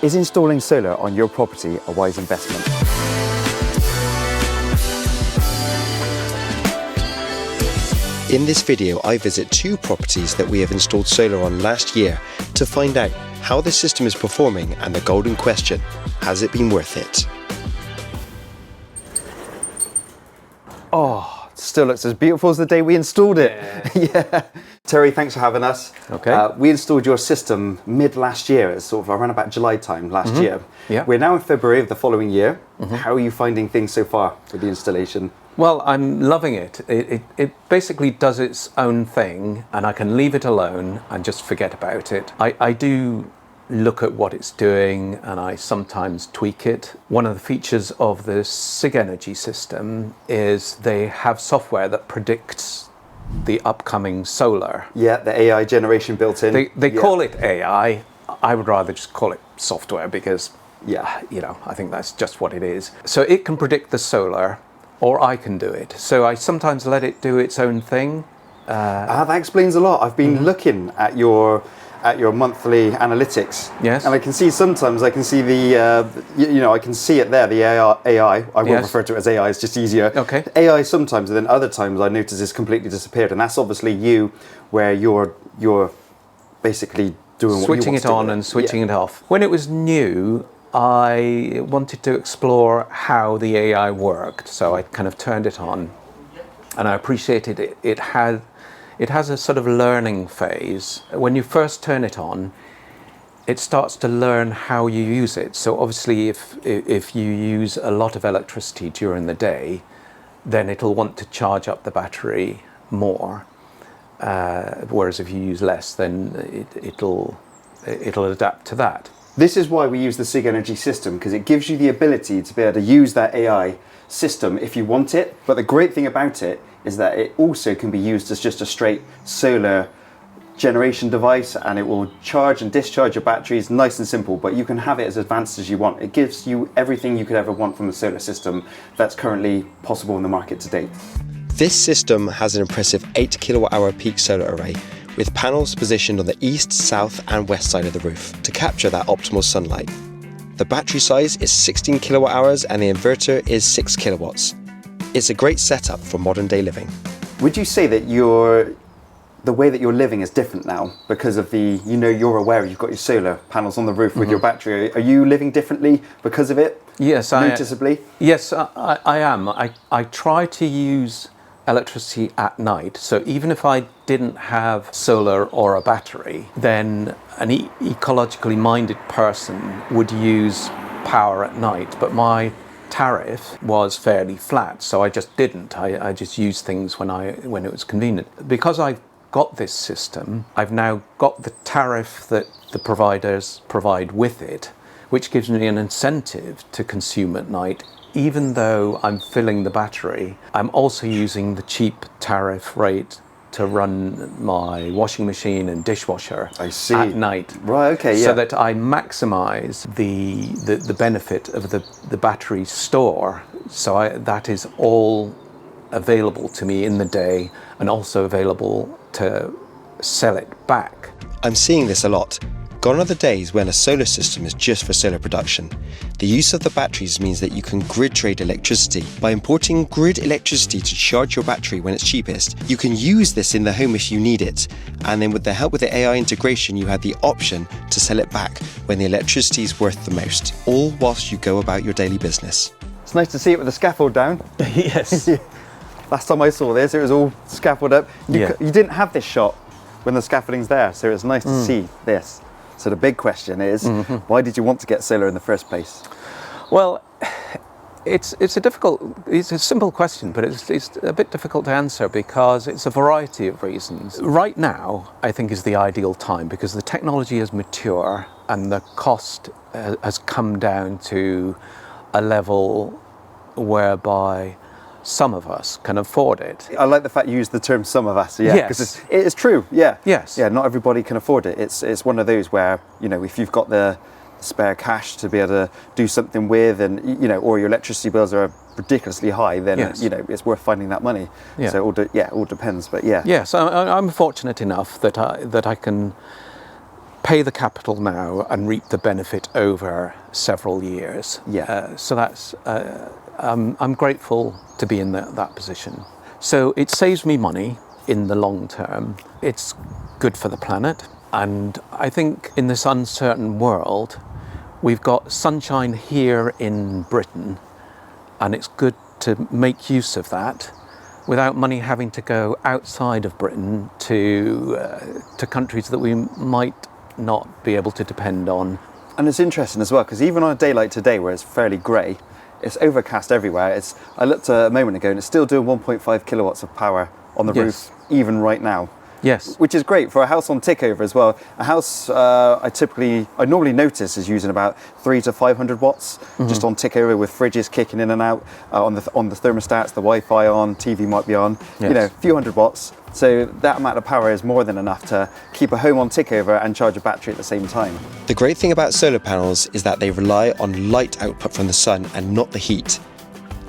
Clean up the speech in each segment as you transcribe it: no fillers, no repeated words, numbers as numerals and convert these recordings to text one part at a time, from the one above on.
Is installing solar on your property a wise investment? In this video, I visit 2 properties that we have installed solar on last year to find out how the system is performing and the golden question, has it been worth it? Oh, it still looks as beautiful as the day we installed it. Yeah. Terry, thanks for having us. Okay. We installed your system mid last year, it's sort of around about July time last year. Yeah. We're now in February of the following year. How are you finding things so far with the installation? Well, I'm loving it. It basically does its own thing, and I can leave it alone and just forget about it. I do look at what it's doing, and I sometimes tweak it. One of the features of the SIG Energy system is they have software that predicts the upcoming solar. Yeah, the AI generation built in. They call it AI. I would rather just call it software because, I think that's just what it is. So it can predict the solar, or I can do it. So I sometimes let it do its own thing. That explains a lot. I've been looking at your monthly analytics. Yes. And I can see sometimes I can see I can see it there, the AI. I will refer to it as AI, it's just easier. Okay. AI sometimes, and then other times I notice it's completely disappeared. And that's obviously you, where you're basically doing what switching you it on and switching it off. When it was new, I wanted to explore how the AI worked, so I kind of turned it on, and I appreciated it. It has a sort of learning phase. When you first turn it on, it starts to learn how you use it. So obviously if you use a lot of electricity during the day, then it'll want to charge up the battery more. Whereas if you use less, then it'll adapt to that. This is why we use the SIG Energy system, because it gives you the ability to be able to use that AI system if you want it. But the great thing about it is that it also can be used as just a straight solar generation device, and it will charge and discharge your batteries, nice and simple, but you can have it as advanced as you want. It gives you everything you could ever want from a solar system that's currently possible in the market to date. This system has an impressive 8 kilowatt-hour peak solar array with panels positioned on the east, south and west side of the roof to capture that optimal sunlight. The battery size is 16 kilowatt hours and the inverter is 6 kilowatts. It's a great setup for modern day living. Would you say that the way that you're living is different now because of you're aware you've got your solar panels on the roof with your battery? Are you living differently because of it? Yes, noticeably? Yes, I am. I try to use electricity at night, so even if I didn't have solar or a battery, then an ecologically minded person would use power at night, but my tariff was fairly flat, so I just didn't. I just used things when it was convenient. Because I've got this system, I've now got the tariff that the providers provide with it, which gives me an incentive to consume at night. Even though I'm filling the battery, I'm also using the cheap tariff rate to run my washing machine and dishwasher at night. Right, okay, yeah. So that I maximize the benefit of the battery store. So that is all available to me in the day and also available to sell it back. I'm seeing this a lot. Gone are the days when a solar system is just for solar production. The use of the batteries means that you can grid trade electricity. By importing grid electricity to charge your battery when it's cheapest, you can use this in the home if you need it. And then with the help with the AI integration, you have the option to sell it back when the electricity is worth the most, all whilst you go about your daily business. It's nice to see it with the scaffold down. Yes. Last time I saw this, it was all scaffolded up. You didn't have this shot when the scaffolding's there, so it's nice to see this. So the big question is, why did you want to get solar in the first place? Well, it's a simple question, but it's a bit difficult to answer because it's a variety of reasons. Right now, I think is the ideal time because the technology is mature and the cost has come down to a level whereby some of us can afford it. I like the fact you use the term "some of us," because it is true. Yes. Not everybody can afford it. It's one of those where if you've got the spare cash to be able to do something with, and or your electricity bills are ridiculously high, then it's worth finding that money. So it all depends. But yes, I'm fortunate enough that I can pay the capital now and reap the benefit over several years. Yeah. So that's, I'm grateful to be in that position. So it saves me money in the long term. It's good for the planet. And I think in this uncertain world, we've got sunshine here in Britain, and it's good to make use of that without money having to go outside of Britain to countries that we might not be able to depend on. And it's interesting as well, because even on a day like today where it's fairly grey, it's overcast everywhere. I looked a moment ago and it's still doing 1.5 kilowatts of power on the Yes. roof, even right now. Yes. Which is great for a house on tickover as well. A house I normally notice is using about 300 to 500 watts just on tickover, with fridges kicking in and out, on the thermostats, the Wi-Fi on, TV might be on, Yes. a few hundred watts. So that amount of power is more than enough to keep a home on tickover and charge a battery at the same time. The great thing about solar panels is that they rely on light output from the sun and not the heat.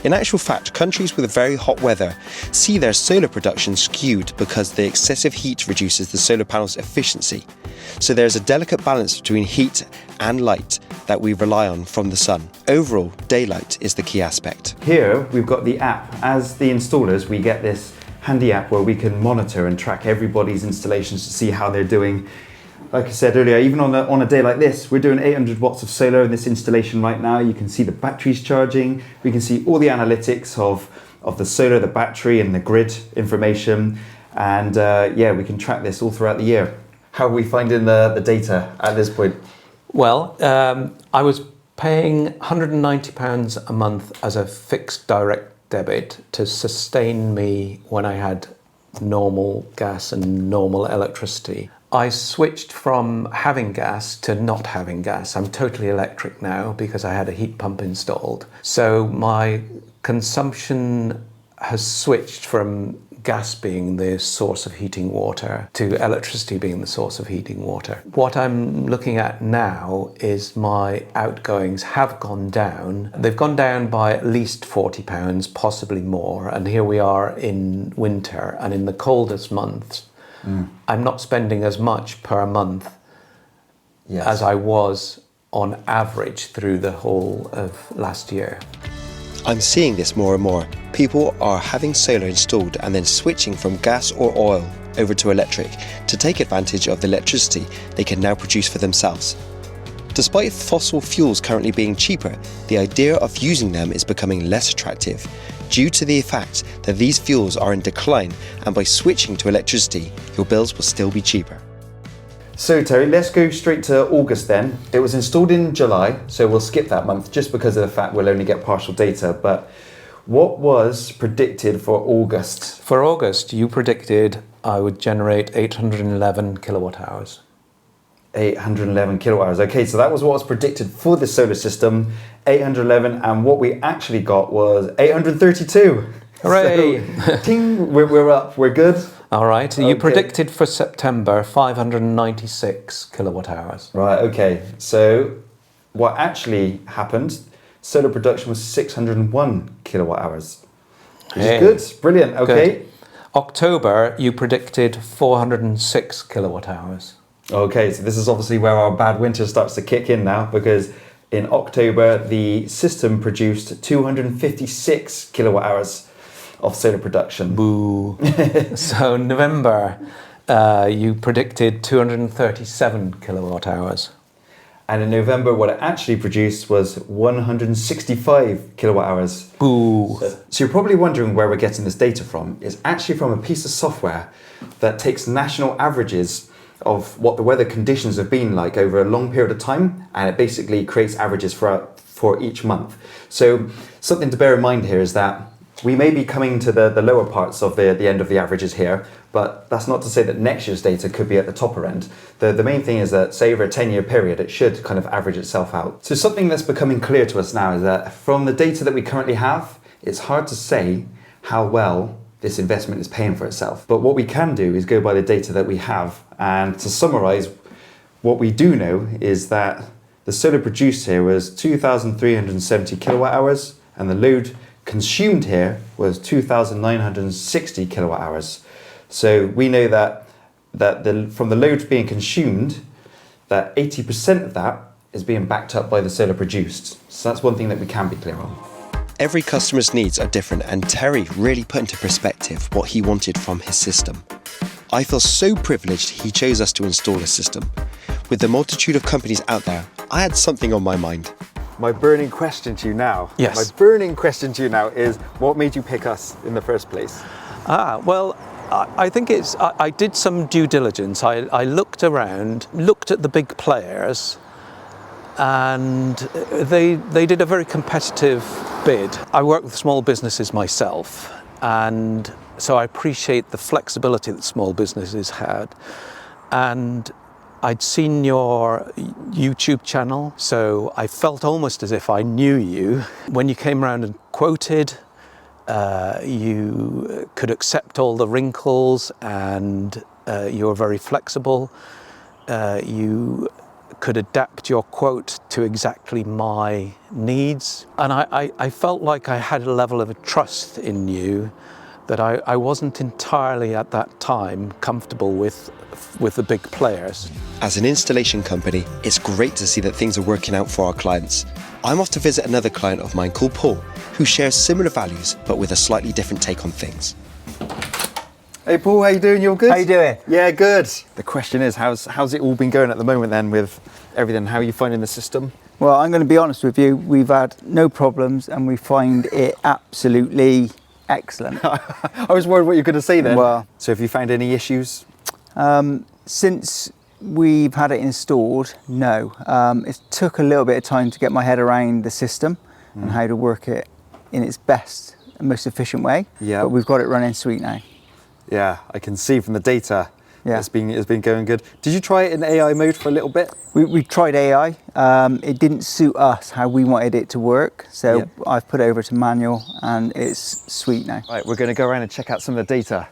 In actual fact, countries with very hot weather see their solar production skewed because the excessive heat reduces the solar panel's efficiency. So there's a delicate balance between heat and light that we rely on from the sun. Overall, daylight is the key aspect. Here we've got the app. As the installers, we get this handy app where we can monitor and track everybody's installations to see how they're doing. Like I said earlier, even on a day like this, we're doing 800 watts of solar in this installation right now. You can see the batteries charging. We can see all the analytics of the solar, the battery and the grid information. And we can track this all throughout the year. How are we finding the data at this point? Well, I was paying £190 a month as a fixed direct debit to sustain me when I had normal gas and normal electricity. I switched from having gas to not having gas. I'm totally electric now because I had a heat pump installed. So my consumption has switched from gas being the source of heating water to electricity being the source of heating water. What I'm looking at now is my outgoings have gone down. They've gone down by at least £40, possibly more. And here we are in winter, and in the coldest months, I'm not spending as much per month as I was on average through the whole of last year. I'm seeing this more and more. People are having solar installed and then switching from gas or oil over to electric to take advantage of the electricity they can now produce for themselves. Despite fossil fuels currently being cheaper, the idea of using them is becoming less attractive due to the fact that these fuels are in decline, and by switching to electricity, your bills will still be cheaper. So Terry, let's go straight to August then. It was installed in July, so we'll skip that month just because of the fact we'll only get partial data. But what was predicted for August? For August, you predicted I would generate 811 kilowatt hours. 811 kilowatt hours. Okay, so that was what was predicted for the solar system, 811, and what we actually got was 832. Hooray! So, ting, we're up, we're good. All right, you Okay. predicted for September 596 kilowatt hours. Right, okay. So what actually happened, solar production was 601 kilowatt hours. Which Hey. is good, brilliant, okay. Good. October, you predicted 406 kilowatt hours. Okay, so this is obviously where our bad winter starts to kick in now, because in October, the system produced 256 kilowatt hours of solar production. Boo. So November, you predicted 237 kilowatt hours. And in November, what it actually produced was 165 kilowatt hours. Boo. So you're probably wondering where we're getting this data from. It's actually from a piece of software that takes national averages of what the weather conditions have been like over a long period of time, and it basically creates averages for each month. So something to bear in mind here is that we may be coming to the lower parts of the end of the averages here, but that's not to say that next year's data could be at the topper end. The main thing is that, say over a 10-year period, it should kind of average itself out. So something that's becoming clear to us now is that from the data that we currently have, it's hard to say how well this investment is paying for itself. But what we can do is go by the data that we have. And to summarize, what we do know is that the solar produced here was 2,370 kilowatt hours, and the load consumed here was 2,960 kilowatt hours. So we know that from the load being consumed, that 80% of that is being backed up by the solar produced. So that's one thing that we can be clear on. Every customer's needs are different, and Terry really put into perspective what he wanted from his system. I feel so privileged he chose us to install a system. With the multitude of companies out there, I had something on my mind. My burning question to you now. Yes. My burning question to you now is, what made you pick us in the first place? Well, I think I did some due diligence. I looked around, looked at the big players, and they did a very competitive bid. I work with small businesses myself, and so I appreciate the flexibility that small businesses had. And I'd seen your YouTube channel, so I felt almost as if I knew you. When you came around and quoted, you could accept all the wrinkles, and you were very flexible. You could adapt your quote to exactly my needs. And I felt like I had a level of trust in you that I wasn't entirely at that time comfortable with the big players. As an installation company, it's great to see that things are working out for our clients. I'm off to visit another client of mine called Paul, who shares similar values but with a slightly different take on things. Hey Paul, how you doing? You all good? How you doing? Yeah, good. The question is, how's it all been going at the moment then with everything? How are you finding the system? Well, I'm going to be honest with you. We've had no problems, and we find it absolutely excellent. I was worried what you were going to say then. Well, so have you found any issues? Since we've had it installed, no. It took a little bit of time to get my head around the system and how to work it in its best and most efficient way. Yeah. But we've got it running sweet now. Yeah, I can see from the data. Yeah. It's been going good. Did you try it in AI mode for a little bit? We tried AI. It didn't suit us how we wanted it to work, so Yeah. I've put it over to manual, and it's sweet now. Right, we're going to go around and check out some of the data.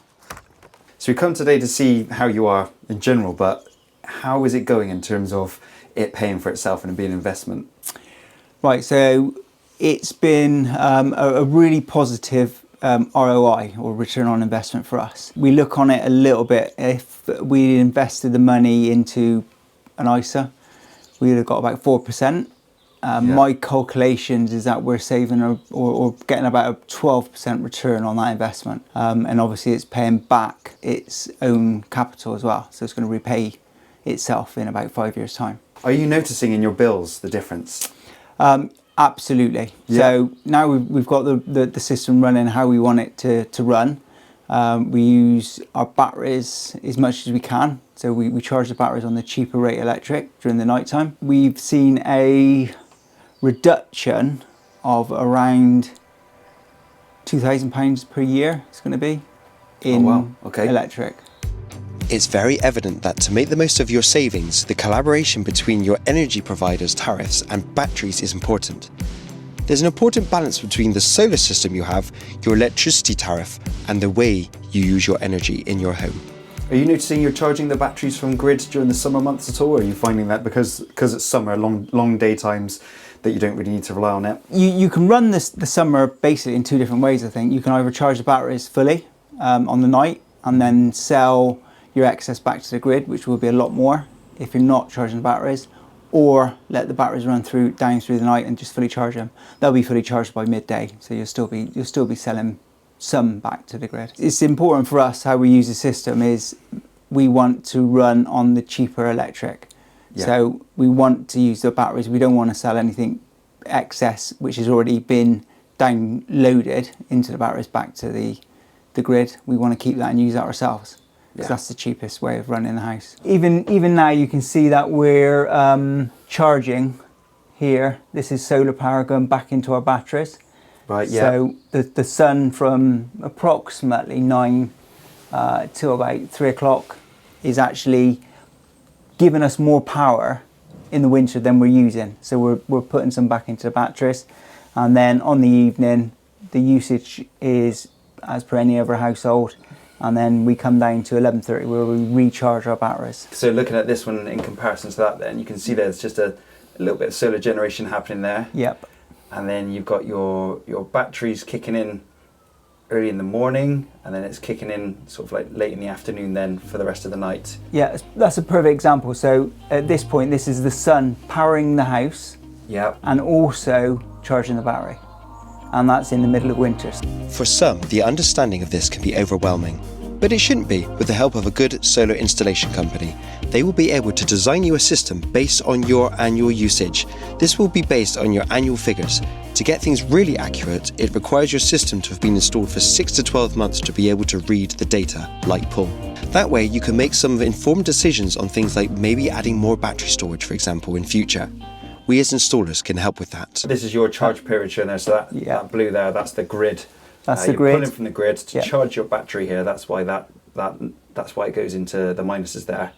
So we come today to see how you are in general, but how is it going in terms of it paying for itself and being an investment? Right, so it's been a really positive ROI, or return on investment, for us. We look on it a little bit. If we invested the money into an ISA, we would have got about 4%. My calculations is that we're saving or getting about a 12% return on that investment. And obviously it's paying back its own capital as well. So it's going to repay itself in about 5 years' time. Are you noticing in your bills the difference? Absolutely. Yeah. So now we've got the system running how we want it to run. We use our batteries as much as we can. So we charge the batteries on the cheaper rate electric during the night time. We've seen a reduction of around £2,000 per year, it's going to be, in electric. It's very evident that to make the most of your savings, the collaboration between your energy provider's tariffs and batteries is important. There's an important balance between the solar system you have, your electricity tariff, and the way you use your energy in your home. Are you noticing you're charging the batteries from grid during the summer months at all? Or are you finding that because it's summer, long daytimes, that you don't really need to rely on it? You can run the summer basically in two different ways, I think. You can either charge the batteries fully on the night and then sell your excess back to the grid, which will be a lot more if you're not charging the batteries, or let the batteries run down through the night and just fully charge them. They'll be fully charged by midday, so you'll still be selling some back to the grid. It's important for us how we use the system is we want to run on the cheaper electric. Yeah. So we want to use the batteries. We don't want to sell anything excess which has already been downloaded into the batteries back to the grid. We want to keep that and use that ourselves. Because that's the cheapest way of running the house. Even now you can see that we're charging here. This is solar power going back into our batteries. Right, yeah. So the sun from approximately 9 till about 3 o'clock is actually giving us more power in the winter than we're using. So we're putting some back into the batteries. And then on the evening, the usage is as per any other household. And then we come down to 11:30 where we recharge our batteries. So looking at this one in comparison to that then, you can see there's just a little bit of solar generation happening there. Yep. And then you've got your batteries kicking in early in the morning, and then it's kicking in sort of like late in the afternoon then for the rest of the night. Yeah, that's a perfect example. So at this point, this is the sun powering the house Yeah. and also charging the battery. And that's in the middle of winter. For some, the understanding of this can be overwhelming. But it shouldn't be. With the help of a good solar installation company, they will be able to design you a system based on your annual usage. This will be based on your annual figures. To get things really accurate, it requires your system to have been installed for 6 to 12 months to be able to read the data, like Paul. That way you can make some informed decisions on things like maybe adding more battery storage, for example, in future. We as installers can help with that. This is your charge period shown there, so that blue there, that's the grid. That's the you're grid. pulling from the grid to charge your battery here. That's why that's why it goes into the minuses there.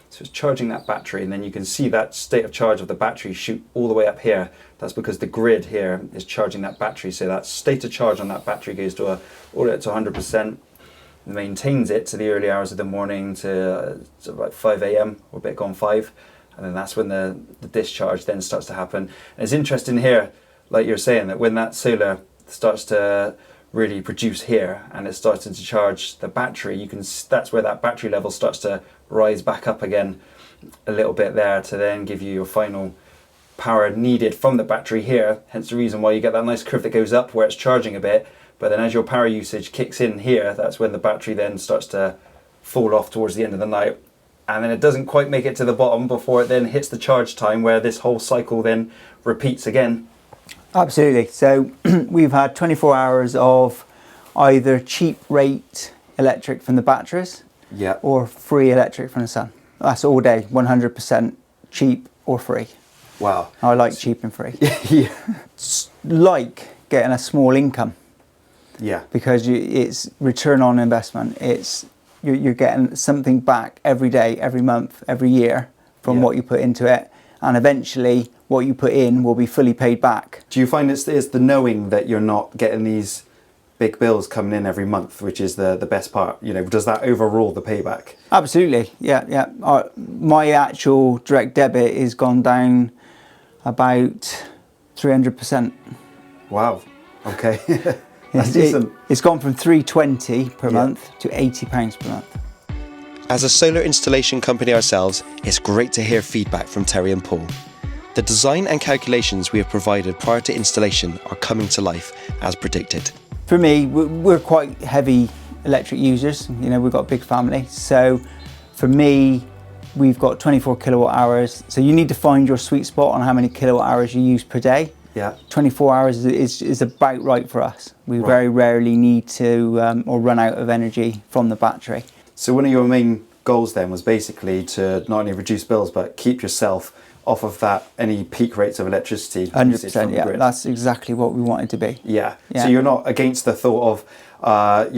So it's charging that battery, and then you can see that state of charge of the battery shoot all the way up here. That's because the grid here is charging that battery. So that state of charge on that battery goes to all the way up to 100%. Maintains it to the early hours of the morning to about 5 a.m. or a bit gone 5. And then that's when the discharge then starts to happen. And it's interesting here, like you're saying, that when that solar starts to really produce here and it's starting to charge the battery, that's where that battery level starts to rise back up again a little bit there to then give you your final power needed from the battery here. Hence the reason why you get that nice curve that goes up where it's charging a bit. But then as your power usage kicks in here, that's when the battery then starts to fall off towards the end of the night. And then it doesn't quite make it to the bottom before it then hits the charge time, where this whole cycle then repeats again. Absolutely. So we've had 24 hours of either cheap rate electric from the batteries or free electric from the sun. That's all day, 100% cheap or free. Wow. I like cheap and free. Yeah. It's like getting a small income. Yeah. Because it's return on investment. You're getting something back every day, every month, every year from what you put into it. And eventually what you put in will be fully paid back. Do you find it's the knowing that you're not getting these big bills coming in every month, which is the best part? You know, does that overrule the payback? Absolutely, yeah. My actual direct debit has gone down about 300%. Wow, okay. That's decent. It's gone from £320 per month to £80 per month. As a solar installation company ourselves, it's great to hear feedback from Terry and Paul. The design and calculations we have provided prior to installation are coming to life as predicted. For me, we're quite heavy electric users. You know, we've got a big family. So for me, we've got 24 kilowatt hours. So you need to find your sweet spot on how many kilowatt hours you use per day. Yeah. 24 hours is about right for us. We very rarely need to or run out of energy from the battery. So one of your main goals then was basically to not only reduce bills, but keep yourself off of that, any peak rates of electricity. 100%, yeah, that's exactly what we wanted to be. Yeah. So you're not against the thought of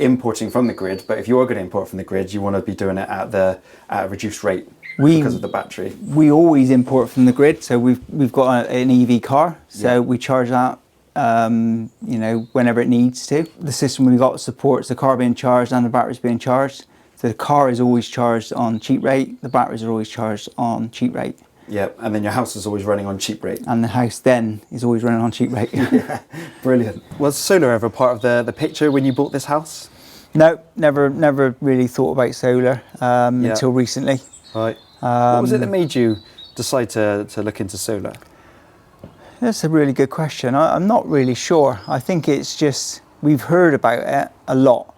importing from the grid, but if you are going to import from the grid, you want to be doing it at a reduced rate because of the battery. We always import from the grid, so we've got an EV car, so we charge that whenever it needs to. The system we've got supports the car being charged and the batteries being charged. So the car is always charged on cheap rate, the batteries are always charged on cheap rate. Yeah, and then your house is always running on cheap rate. And the house then is always running on cheap rate. Yeah, brilliant. Was solar ever part of the picture when you bought this house? No, never really thought about solar until recently. Right. What was it that made you decide to look into solar? That's a really good question. I'm not really sure. I think it's just, we've heard about it a lot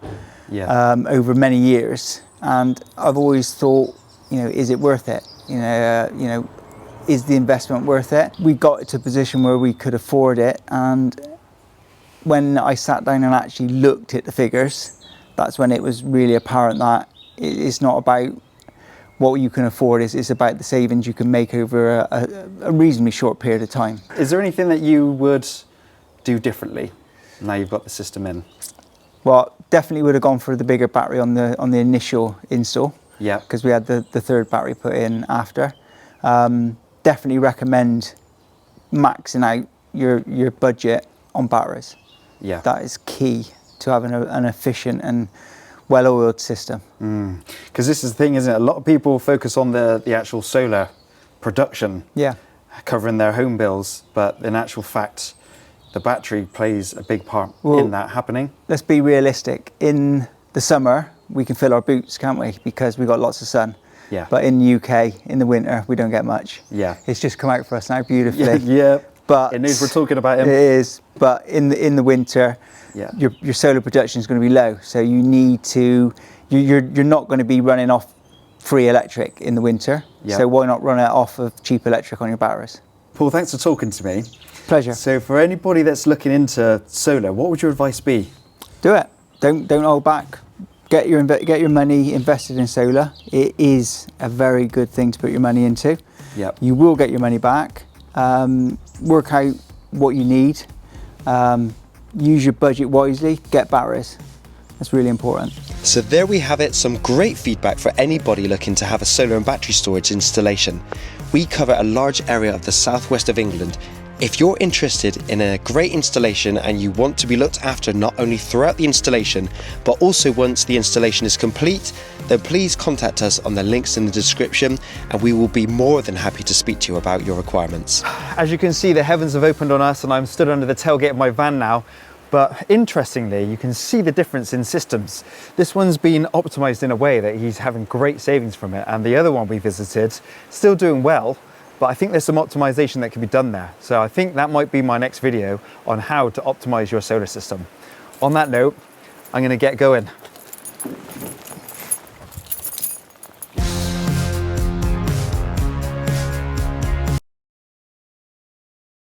over many years. And I've always thought, is it worth it? Is the investment worth it? We got to a position where we could afford it. And when I sat down and actually looked at the figures, that's when it was really apparent that it's not about what you can afford, it's about the savings you can make over a reasonably short period of time. Is there anything that you would do differently now you've got the system in? Well, definitely would have gone for the bigger battery on the initial install. Yeah. Because we had the third battery put in after. Definitely recommend maxing out your budget on batteries. Yeah. That is key to having an efficient and well-oiled system. Because this is the thing, isn't it? A lot of people focus on the actual solar production, covering their home bills, but in actual fact, the battery plays a big part Well, in that happening. Let's be realistic. In the summer, we can fill our boots, can't we? Because we've got lots of sun. Yeah. But in the UK, in the winter, we don't get much. Yeah. It's just come out for us now beautifully. Yeah. But it knows we're talking about him. It is. But in the winter, Yeah. your solar production is going to be low. So you need to, you're not going to be running off free electric in the winter. Yeah. So why not run it off of cheap electric on your batteries? Paul, thanks for talking to me. Pleasure. So for anybody that's looking into solar, what would your advice be? Do it. Don't hold back. Get your money invested in solar. It is a very good thing to put your money into. Yep. You will get your money back. Work out what you need. Use your budget wisely. Get batteries. That's really important. So there we have it, some great feedback for anybody looking to have a solar and battery storage installation. We cover a large area of the southwest of England. If you're interested in a great installation and you want to be looked after not only throughout the installation, but also once the installation is complete, then please contact us on the links in the description and we will be more than happy to speak to you about your requirements. As you can see, the heavens have opened on us and I'm stood under the tailgate of my van now. But interestingly, you can see the difference in systems. This one's been optimized in a way that he's having great savings from it. And the other one we visited, still doing well, but I think there's some optimization that can be done there. So I think that might be my next video on how to optimize your solar system. On that note, I'm gonna get going.